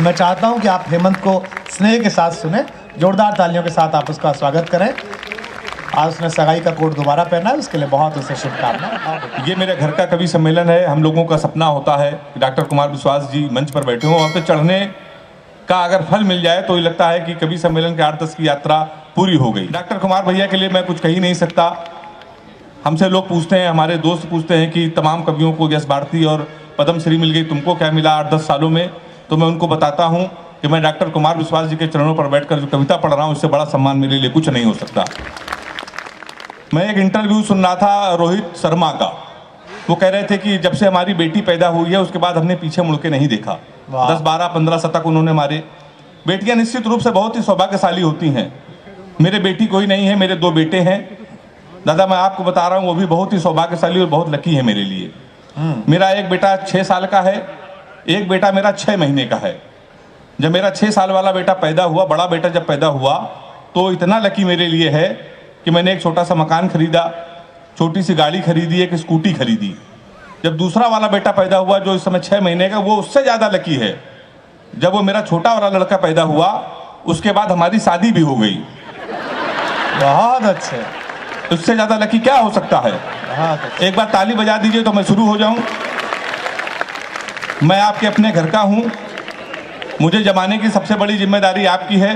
मैं चाहता हूं कि आप हेमंत को स्नेह के साथ सुने, जोरदार तालियों के साथ आप उसका स्वागत करें। आज उसने सगाई का कोट दोबारा पहना है, उसके लिए बहुत उसे शुभकामनाएं। ये मेरे घर का कवि सम्मेलन है। हम लोगों का सपना होता है कि डॉक्टर कुमार विश्वास जी मंच पर बैठे हों, वहाँ पे चढ़ने का अगर फल मिल जाए तो ये लगता है कि कवि सम्मेलन के 8-10 की यात्रा पूरी हो गई। डॉक्टर कुमार भैया के लिए मैं कुछ कह ही नहीं सकता। हमसे लोग पूछते हैं, हमारे दोस्त पूछते हैं कि तमाम कवियों को यश भारती और पद्मश्री मिल गई, तुमको क्या मिला 8-10 सालों में? तो मैं उनको बताता हूँ कि मैं डॉक्टर कुमार विश्वास जी के चरणों पर बैठकर जो कविता पढ़ रहा हूँ, इससे बड़ा सम्मान मेरे लिए कुछ नहीं हो सकता। मैं एक इंटरव्यू सुन रहा था रोहित शर्मा का। वो कह रहे थे कि जब से हमारी बेटी पैदा हुई है उसके बाद हमने पीछे मुड़ के नहीं देखा। 10, 12, 15 शतक उन्होंने मारे। बेटियां निश्चित रूप से बहुत ही सौभाग्यशाली होती हैं। मेरे बेटी कोई नहीं है, मेरे 2 बेटे हैं। दादा मैं आपको बता रहा हूँ, वो भी बहुत ही सौभाग्यशाली और बहुत लकी है मेरे लिए। मेरा एक बेटा 6 साल का है, एक बेटा मेरा 6 महीने का है। जब मेरा 6 साल वाला बेटा पैदा हुआ, बड़ा बेटा जब पैदा हुआ, तो इतना लकी मेरे लिए है कि मैंने एक छोटा सा मकान खरीदा, छोटी सी गाड़ी खरीदी, एक स्कूटी खरीदी। जब दूसरा वाला बेटा पैदा हुआ जो इस समय 6 महीने का, वो उससे ज़्यादा लकी है। जब वो मेरा छोटा वाला लड़का पैदा हुआ, उसके बाद हमारी शादी भी हो गई। बहुत अच्छे। उससे ज़्यादा लकी क्या हो सकता है? एक बार ताली बजा दीजिए तो मैं शुरू हो जाऊं। मैं आपके अपने घर का हूं। मुझे जमाने की सबसे बड़ी जिम्मेदारी आपकी है।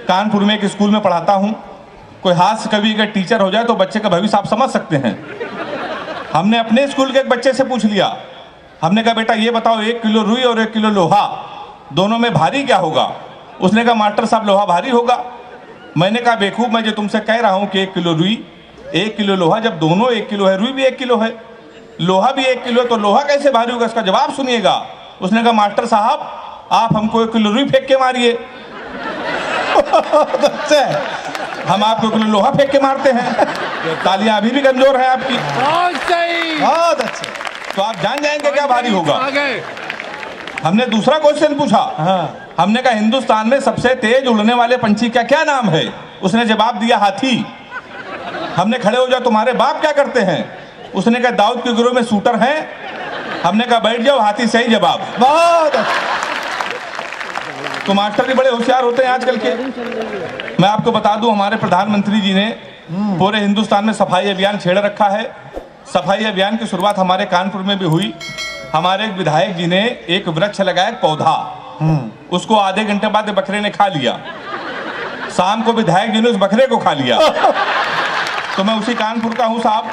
कानपुर में एक स्कूल में पढ़ाता हूं। कोई हास्य कवि का टीचर हो जाए तो बच्चे का भविष्य आप समझ सकते हैं। हमने अपने स्कूल के एक बच्चे से पूछ लिया, हमने कहा बेटा ये बताओ 1 किलो रुई और 1 किलो लोहा, दोनों में भारी क्या होगा? उसने कहा मास्टर साहब लोहा भारी होगा। मैंने कहा बेवकूफ, मैं जो तुमसे कह रहा हूँ कि 1 किलो रुई 1 किलो लोहा, जब दोनों 1 किलो है, रुई भी 1 किलो है, लोहा भी 1 किलो, तो लोहा कैसे भारी होगा? इसका जवाब सुनिएगा। उसने कहा मास्टर साहब आप हमको 1 किलो रुई फेंक के मारिए। हम आपको 1 किलो लोहा फेंक के मारते हैं। तालियां अभी भी कमजोर है आपकी। बहुत अच्छे। तो आप जान जाएंगे क्या भारी होगा। हमने दूसरा क्वेश्चन पूछा। हमने कहा हिंदुस्तान में सबसे तेज उड़ने वाले पंछी का क्या नाम है? उसने जवाब दिया हाथी। हमने खड़े हो जाओ तुम्हारे बाप क्या करते हैं? उसने कहा दाऊद के गिरोह में शूटर हैं। हमने कहा बैठ जाओ, हाथी सही जवाब। बहुत अच्छे। तो मास्टर भी बड़े होशियार होते हैं आजकल के। मैं आपको बता दूं, हमारे प्रधानमंत्री जी ने पूरे हिंदुस्तान में सफाई अभियान छेड़ रखा है। सफाई अभियान की शुरुआत हमारे कानपुर में भी हुई। हमारे एक विधायक जी ने एक वृक्ष लगाया, पौधा, उसको आधे घंटे बाद बकरे ने खा लिया। शाम को विधायक जी ने उस बकरे को खा लिया। तो मैं उसी कानपुर का हूं साहब।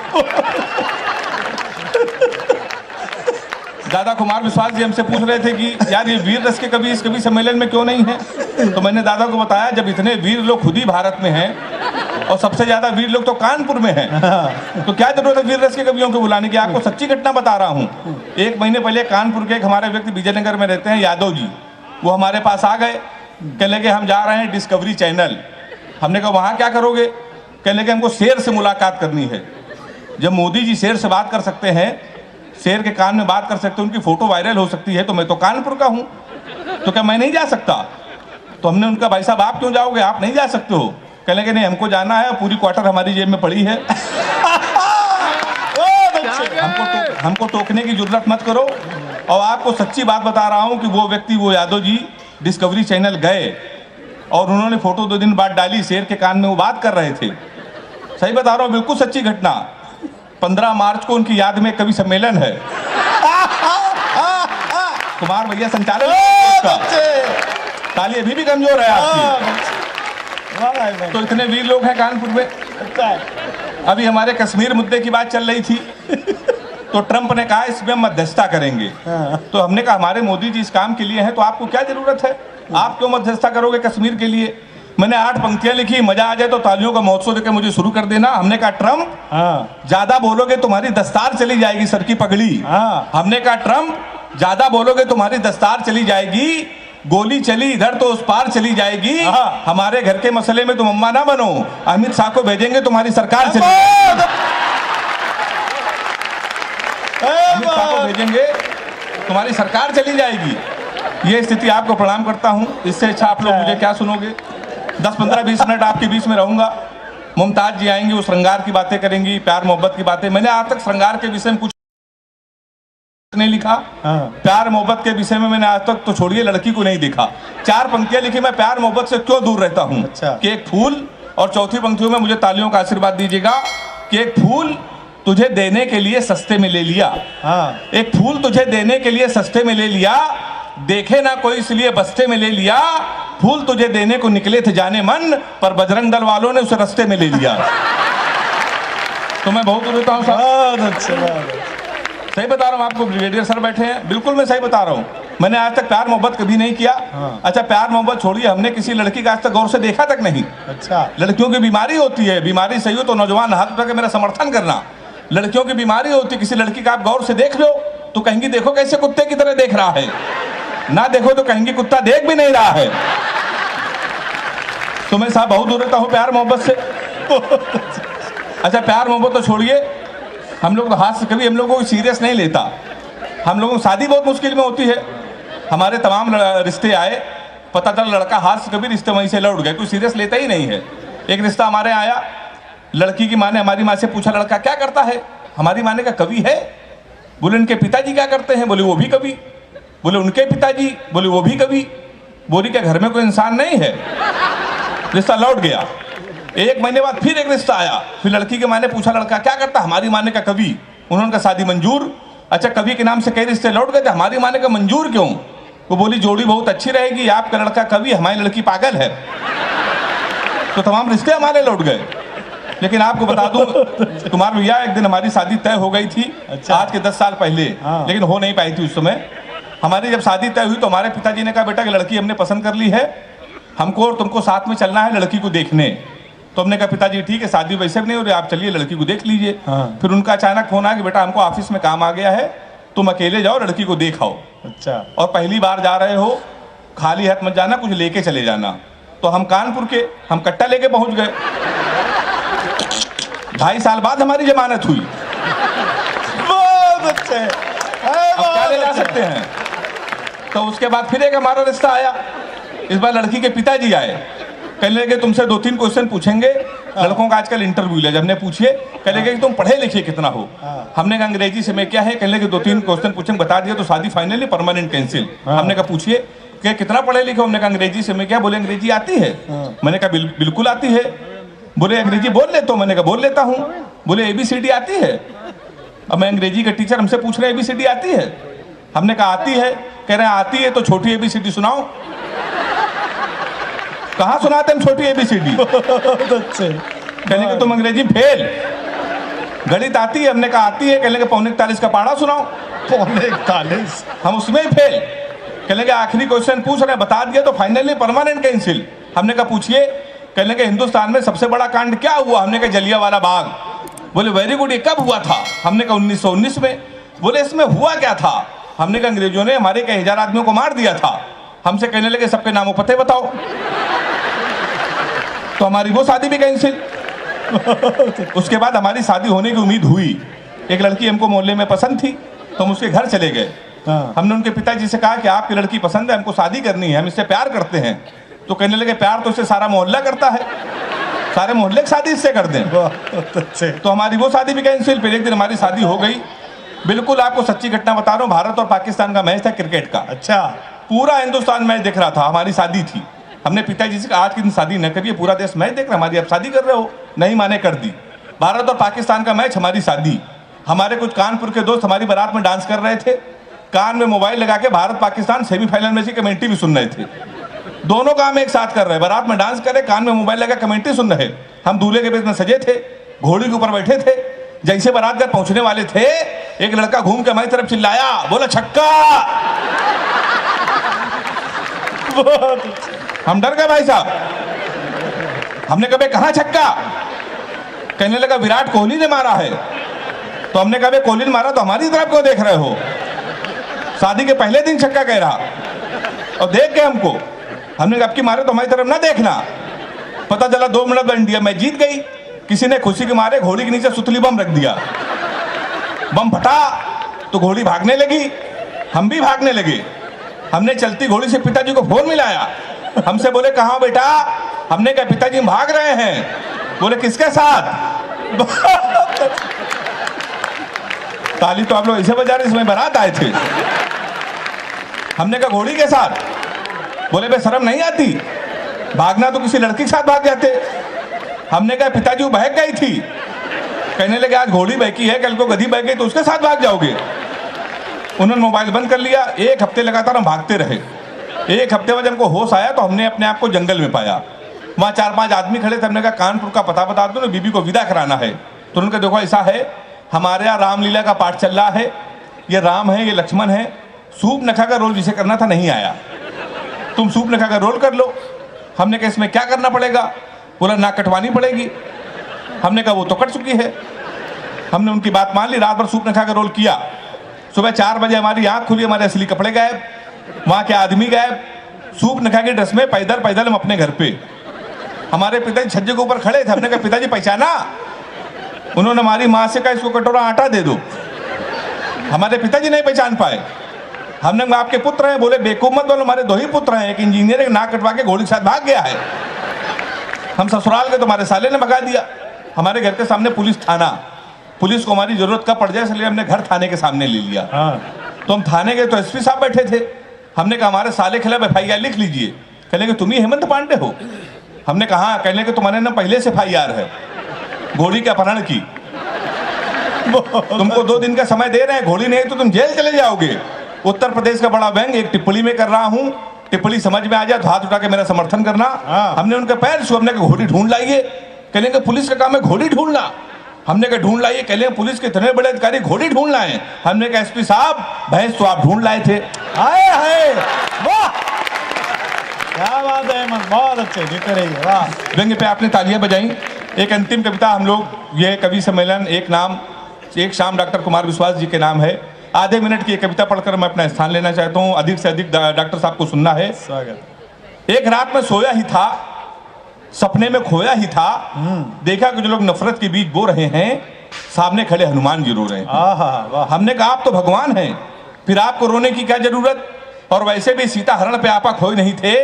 दादा कुमार विश्वास जी हमसे पूछ रहे थे कि यार ये वीर रस के कवि इस कवि सम्मेलन में क्यों नहीं है? तो मैंने दादा को बताया जब इतने वीर लोग खुद ही भारत में हैं और सबसे ज्यादा वीर लोग तो कानपुर में हैं, तो क्या जरूरत है वीर रस के कवियों को बुलाने की? आपको सच्ची घटना बता रहा हूँ। 1 महीने पहले कानपुर के एक हमारे व्यक्ति विजयनगर में रहते हैं, यादव जी, वो हमारे पास आ गए। कहने लगे हम जा रहे हैं डिस्कवरी चैनल। हमने कहा वहाँ क्या करोगे? कहने लगे हमको शेर से मुलाकात करनी है। जब मोदी जी शेर से बात कर सकते हैं, शेर के कान में बात कर सकते हैं, उनकी फोटो वायरल हो सकती है, तो मैं तो कानपुर का हूं, तो क्या मैं नहीं जा सकता? तो हमने उनका भाई साहब आप क्यों जाओगे, आप नहीं जा सकते हो? कहने लगे नहीं हमको जाना है, पूरी क्वार्टर हमारी जेब में पड़ी है। हमको टोकने की जरूरत मत करो। और आपको सच्ची बात बता रहा हूं कि वो व्यक्ति, वो यादव जी डिस्कवरी चैनल गए और उन्होंने फोटो 2 दिन बाद डाली, शेर के कान में वो बात कर रहे थे। सही बता रहा हूँ, बिल्कुल सच्ची घटना। 15 मार्च को उनकी याद में कवि सम्मेलन है। कुमार भैया संचालन। ताली अभी भी कमजोर है आपकी। तो इतने वीर लोग हैं कानपुर में। अभी हमारे कश्मीर मुद्दे की बात चल रही थी, तो ट्रंप ने कहा इसमें मध्यस्थता करेंगे। तो हमने कहा हमारे मोदी जी इस काम के लिए हैं, तो आपको क्या जरूरत है? आप क्यों मध्यस्थता करोगे कश्मीर के लिए? मैंने 8 पंक्तियां लिखी, मजा आ जाए तो तालियों का महोत्सव देकर मुझे शुरू कर देना। हमने कहा ट्रंप ज्यादा बोलोगे तुम्हारी दस्तार चली जाएगी, सर की पगड़ी। हमने कहा ट्रंप ज्यादा बोलोगे तुम्हारी दस्तार चली जाएगी, गोली चली इधर तो उस पार चली जाएगी। हमारे घर के मसले में तुम अम्मा ना बनो, अमित शाह को भेजेंगे तुम्हारी सरकार चली जाएगी। अमित शाह को भेजेंगे तुम्हारी सरकार चली जाएगी। ये स्थिति आपको प्रणाम करता हूं। इससे अच्छा आप लोग मुझे क्या सुनोगे? 10, 15, 20 मिनट आपके बीच में रहूंगा। मुमताज जी आएंगी, वो श्रृंगार की बातें करेंगी, प्यार मोहब्बत की बातें। मैंने आज तक श्रृंगार के विषय में कुछ नहीं लिखा। हाँ। प्यार मोहब्बत के विषय में मैंने आज तक तो छोड़िए लड़की को नहीं देखा। 4 पंक्तियां लिखी, मैं प्यार मोहब्बत से क्यों दूर रहता हूँ। अच्छा। कि एक फूल, और चौथी पंक्तियों में मुझे तालियों का आशीर्वाद दीजिएगा कि एक फूल तुझे देने के लिए सस्ते में ले लिया। हाँ। एक फूल तुझे देने के लिए सस्ते में ले लिया, देखे ना कोई इसलिए बस्ते में ले लिया। फूल तुझे देने को निकले थे जाने मन, पर बजरंग दल वालों ने उसे रस्ते में ले लिया। तो मैं बहुत रोता हूँ साहब। बहुत अच्छा। सही बता रहा हूँ आपको, ब्रिगेडियर सर बैठे हैं, बिल्कुल मैं सही बता रहा हूँ। मैंने आज तक प्यार मोहब्बत कभी नहीं किया। हाँ। अच्छा, प्यार मोहब्बत छोड़िए, हमने किसी लड़की का आज तक गौर से देखा तक नहीं। अच्छा। लड़कियों की बीमारी होती है, बीमारी सही हो तो नौजवान हाथ उठा के मेरा समर्थन करना। लड़कियों की बीमारी होती है, किसी लड़की का आप गौर से देख लो तो कहेंगी देखो कैसे कुत्ते की तरह देख रहा है, ना देखो तो कहेंगी कुत्ता देख भी नहीं रहा है। तो मैं साहब बहुत दूर रहता हूँ प्यार मोहब्बत से। अच्छा, प्यार मोहब्बत तो छोड़िए, हम लोग तो हाथ से कभी हम लोगों को सीरियस नहीं लेता। हम लोगों को शादी बहुत मुश्किल में होती है। हमारे तमाम रिश्ते आए, पता चला लड़का हाथ से कभी रिश्ते वहीं से लौट गए, कोई सीरियस लेता ही नहीं है। एक रिश्ता हमारे आया, लड़की की माँ ने हमारी माँ से पूछा लड़का क्या करता है। हमारी माँ ने कहा कवि है। बोले उनके पिताजी क्या करते हैं। बोले वो भी कवि। बोले उनके पिताजी। बोले वो भी कवि। बोली क्या घर में कोई इंसान नहीं है। रिश्ता लौट गया। 1 महीने बाद फिर एक रिश्ता आया, फिर लड़की की माँ ने पूछा लड़का क्या करता। हमारी माँ ने कहा कवि। उन्होंने कहा शादी मंजूर। अच्छा, कवि के नाम से कई रिश्ते लौट गए थे, हमारी माँ ने कहा मंजूर क्यों। वो बोली जोड़ी बहुत अच्छी रहेगी, आपका लड़का कवि, हमारी लड़की पागल है। तो तमाम रिश्ते हमारे लौट गए। लेकिन आपको बता दूं, कुमार भैया, एक दिन हमारी शादी तय हो गई थी। अच्छा। आज के 10 साल पहले। हाँ। लेकिन हो नहीं पाई थी उस समय। हमारी जब शादी तय हुई तो हमारे पिताजी ने कहा बेटा कि लड़की हमने पसंद कर ली है, हमको और तुमको साथ में चलना है लड़की को देखने। तो हमने कहा पिताजी ठीक है, शादी वैसे भी नहीं हो रही, आप चलिए लड़की को देख लीजिए। हाँ। फिर उनका अचानक फोन आया कि बेटा हमको ऑफिस में काम आ गया है, तुम अकेले जाओ लड़की को देख आओ। अच्छा। और पहली बार जा रहे हो, खाली हाथ मत जाना, कुछ लेके चले जाना। तो हम कानपुर के, हम कट्टा लेके पहुंच गए। 2.5 साल बाद हमारी जमानत हुई। बहुत अच्छे। अब क्या ले जा सकते हैं। तो उसके बाद फिर एक हमारा रिश्ता आया। इस बार लड़की के पिताजी आए, कहने लगे तुमसे 2-3 क्वेश्चन पूछेंगे। लड़कों का आजकल इंटरव्यू ले, हमने पूछिए, कहने लगे कि तुम पढ़े लिखे कितना हो। हमने कहा अंग्रेजी से मैं क्या है, कहने लगे 2-3 क्वेश्चन पूछेंगे, बता दिया तो शादी फाइनली परमानेंट कैंसिल। हमने कहा पूछिए कि कितना पढ़े लिखे। हमने कहा अंग्रेजी से मैं क्या। बोले अंग्रेजी आती है। मैंने कहा बिल्कुल आती है। बोले अंग्रेजी बोल लेते हो। मैंने कहा बोल लेता हूँ। बोले ABCD आती है। अब मैं अंग्रेजी का टीचर, हमसे पूछ रहे ABCD आती है। हमने कहा आती है। कह रहे हैं आती है तो छोटी ABCD सुनाओ। कहाँ सुनाते हम छोटी ABCD। कहने के तुम अंग्रेजी फेल। गणित आती है। हमने कहा आती है। कहने के 41 का पहाड़ा सुनाओ। 41। हम उसमें ही फेल। कहने के आखिरी क्वेश्चन पूछ रहे हैं, बता दिया तो फाइनली परमानेंट कैंसिल। हमने कहा पूछिए। कहने के हिंदुस्तान में सबसे बड़ा कांड क्या हुआ। हमने कहा जलियांवाला बाग। बोले वेरी गुड, ये कब हुआ था। हमने कहा 1919 में। बोले इसमें हुआ क्या था। हमने कहा अंग्रेजों ने हमारे कई 1000 आदमियों को मार दिया था। हमसे कहने लगे सबके नामों पते बताओ। तो हमारी वो शादी भी कैंसिल। उसके बाद हमारी शादी होने की उम्मीद हुई। एक लड़की हमको मोहल्ले में पसंद थी, तो हम उसके घर चले गए। हमने उनके पिताजी से कहा कि आपकी लड़की पसंद है, हमको शादी करनी है, हम इससे प्यार करते हैं। तो कहने लगे प्यार तो इससे सारा मोहल्ला करता है, सारे मोहल्ले की शादी इससे कर दें। तो हमारी वो शादी भी कैंसिल। फिर एक दिन हमारी शादी हो गई। बिल्कुल आपको सच्ची घटना बता रहा हूँ, भारत और पाकिस्तान का मैच था क्रिकेट का। अच्छा। पूरा हिंदुस्तान मैच देख रहा था, हमारी शादी थी। हमने पिताजी से कहा आज के दिन शादी न करिए, पूरा देश मैच देख रहा, हमारी आप शादी कर रहे हो। नहीं माने, कर दी। भारत और पाकिस्तान का मैच, हमारी शादी। हमारे कुछ कानपुर के दोस्त हमारी बारात में डांस कर रहे थे, कान में मोबाइल लगा के भारत पाकिस्तान सेमीफाइनल मैच की कमेंट्री भी सुन रहे थे। दोनों काम एक साथ कर रहे, बारात में डांस कर रहे, कान में मोबाइल लगा कमेंट्री सुन रहे। हम दूल्हे के बेस में सजे थे, घोड़ी के ऊपर बैठे थे। जैसे बारात घर पहुंचने वाले थे, एक लड़का घूम के हमारी तरफ चिल्लाया, बोला छक्का। हम डर गए भाई साहब। हमने कहा कहां छक्का। कहने लगा विराट कोहली ने मारा है। तो हमने कहा कोहली ने मारा तो हमारी तरफ क्यों देख रहे हो। शादी के पहले दिन छक्का कह रहा और देख के हमको। हमने कहा अब की मारे तो हमारी तरफ ना देखना। पता चला 2 मिनट में इंडिया मैच जीत गई। किसी ने खुशी के मारे घोड़ी के नीचे सुतली बम रख दिया। बम फटा तो घोड़ी भागने लगी, हम भी भागने लगे। हमने चलती घोड़ी से पिताजी को फोन मिलाया। हमसे बोले कहाँ बेटा। हमने कहा पिताजी हम भाग रहे हैं। बोले किसके साथ। ताली तो आप लोग ऐसे बजा रहे इसमें बारात आए थे। हमने कहा घोड़ी के साथ, बोले बे शर्म नहीं आती, भागना तो किसी लड़की के साथ भाग जाते। हमने कहा पिताजी वो बहक गई थी, कहने लगे आज घोड़ी बहकी है, कल को गधी बह गई तो उसके साथ भाग जाओगे। उन्होंने मोबाइल बंद कर लिया। एक हफ्ते लगातार हम भागते रहे। एक हफ्ते में जब हमको होश आया तो हमने अपने आप को जंगल में पाया। वहाँ 4-5 आदमी खड़े थे। हमने कहा कानपुर का पता बता दो ना, बीबी को विदा कराना है। तो उन्होंने कहा देखो ऐसा है, हमारे यहाँ रामलीला का पाठ चल रहा है, ये राम है ये लक्ष्मण है, सूप नखा का रोल जिसे करना था नहीं आया, तुम सूप नखा का रोल कर लो। हमने कहा इसमें क्या करना पड़ेगा? बोला नाक कटवानी पड़ेगी। हमने कहा वो तो कट चुकी है। हमने उनकी बात मान ली, रात भर सूप नखा का रोल किया। सुबह 4 बजे हमारी आंख खुली, हमारे असली कपड़े गायब, वहाँ के आदमी गायब, सूप नखा के ड्रेस में पैदल पैदल हम अपने घर पे। हमारे पिताजी छज्जे के ऊपर खड़े थे। हमने कहा पिताजी पहचाना? उन्होंने हमारी माँ से कहा इसको कटोरा आटा दे दो। हमारे पिताजी नहीं पहचान पाए। हमने कहा आपके पुत्र हैं? बोले बेवकूफ मत बोलो, हमारे 2 ही पुत्र हैं, एक इंजीनियर एक नाक कटवा के घोड़ी के साथ भाग गया है। हम ससुराल गए तो हमारे साले ने भगा दिया। हमारे घर के सामने पुलिस थाना, पुलिस को हमारी जरूरत कब पड़ जाए इसलिए हमने घर थाने के सामने ले लिया। तो हम थाने गए तो एसपी साहब बैठे थे। हमने कहा हमारे साले खिलाफ FIR लिख लीजिए। कहने के तुम ही हेमंत पांडे हो? हमने कहा, कहने के तुम्हारे ना पहले से FIR है घोड़ी के अपहरण की, तुमको 2 दिन का समय दे रहे हैं, घोड़ी नहीं तो तुम जेल चले जाओगे। उत्तर प्रदेश का बड़ा व्यंग एक टिप्पणी में कर रहा हूँ, टिप्पणी समझ में आ जाए तो हाथ उठा के मेरा समर्थन करना। हमने उनके पैर छू, हमने कहा घोड़ी ढूंढ लाइए। कहने के पुलिस का काम है घोड़ी ढूंढना। हमने कहा ढूंढ लाइए। कहले पुलिस के इतने बड़े अधिकारी घोड़ी ढूंढ लाए। हमने कहा एसपी साहब भैंस तो आप ढूंढ लाए थे। आए हाय वाह, क्या बात है हेमंत, बहुत अच्छे, जीते रहिए, वाह। व्यंग्य पे आपने तालियां बजाई। एक अंतिम कविता हम लोग, ये कवि सम्मेलन एक शाम डॉक्टर कुमार विश्वास जी के नाम है। आधे मिनट की कविता पढ़कर मैं अपना स्थान लेना चाहता हूँ। अधिक से अधिक डॉक्टर साहब को सुनना है। स्वागत। एक रात में सोया ही था, सपने में खोया ही था, देखा कि जो लोग नफरत के बीज बो रहे हैं, सामने खड़े हनुमान जी रो रहे हैं। हमने कहा आप तो भगवान हैं, फिर आपको रोने की क्या जरूरत? और वैसे भी सीता हरण पे आपा खोए नहीं थे,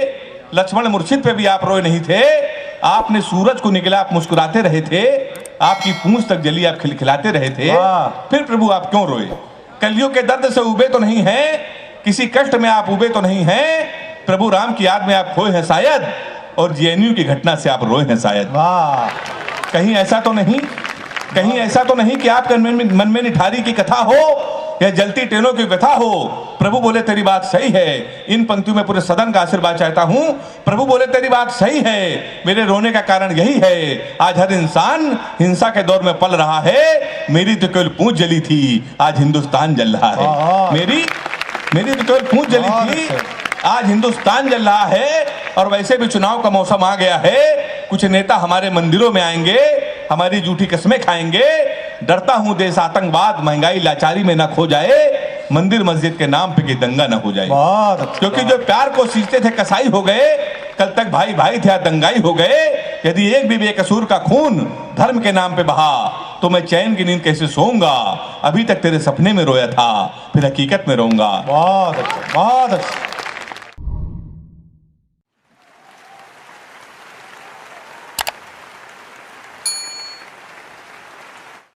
लक्ष्मण मूर्छित पे भी आप रोए नहीं थे। आपने सूरज को निकला, आप मुस्कुराते रहे थे, आपकी पूंछ तक जली, आप खिलखिलाते रहे थे। फिर प्रभु आप क्यों रोए? कलियों के दर्द से उबे तो नहीं हैं, किसी कष्ट में आप उबे तो नहीं हैं, प्रभु राम की याद में आप खोए हैं शायद, और JNU की घटना से आप रोए हैं शायद। कहीं ऐसा तो नहीं, कहीं ऐसा तो नहीं कि आपके मन में निठारी की कथा हो या जलती ट्रेनों की व्यथा हो। प्रभु बोले तेरी बात सही है। इन पंक्तियों में पूरे सदन का आशीर्वाद चाहता हूं। प्रभु बोले तेरी बात सही है, मेरे रोने का कारण यही है, आज हर इंसान हिंसा के दौर में पल रहा है। मेरी तो केवल पूंछ जली थी, आज हिंदुस्तान जल रहा है। मेरी तो केवल पूंछ जली थी, आज हिंदुस्तान जल रहा है। और वैसे भी चुनाव का मौसम आ गया है, कुछ नेता हमारे मंदिरों में आएंगे, हमारी झूठी कस्में खाएंगे। डरता हूं देश आतंकवाद महंगाई लाचारी में ना खो जाए, मंदिर मस्जिद के नाम पे कि दंगा ना हो जाए। क्योंकि जो प्यार को सींचते थे कसाई हो गए, कल तक भाई भाई थे दंगाई हो गए। यदि एक भी बेकसूर का खून धर्म के नाम पे बहा, तो मैं चैन की नींद कैसे सोऊंगा? अभी तक तेरे सपने में रोया था, फिर हकीकत में रोऊंगा। बहुत अच्छा, बहुत अच्छा।